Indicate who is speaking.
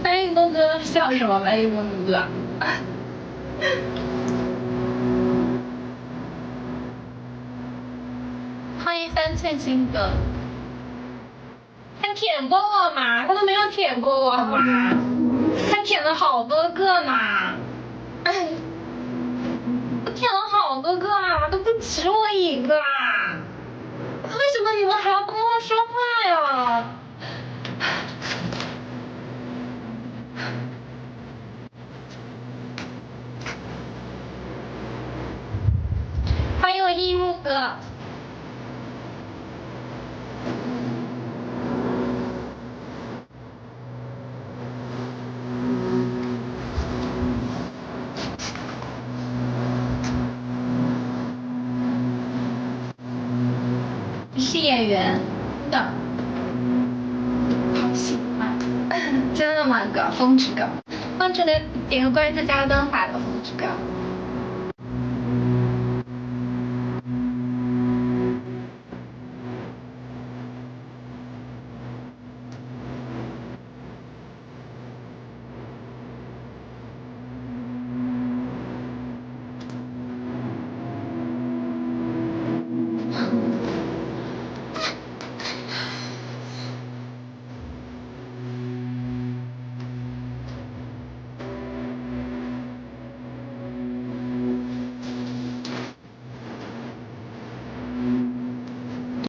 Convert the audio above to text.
Speaker 1: 白云东哥笑什么？白云东哥。欢迎三寸金哥。他舔过我吗？他都没有舔过我好吗？他舔了好多个呢。他舔了好多个啊，都不止我一个啊。为什么你们还要跟我说话呀？欢迎我一木哥。你是演员的，好喜欢，真的吗哥？风之哥，关注的点个关注加个灯牌的风之哥。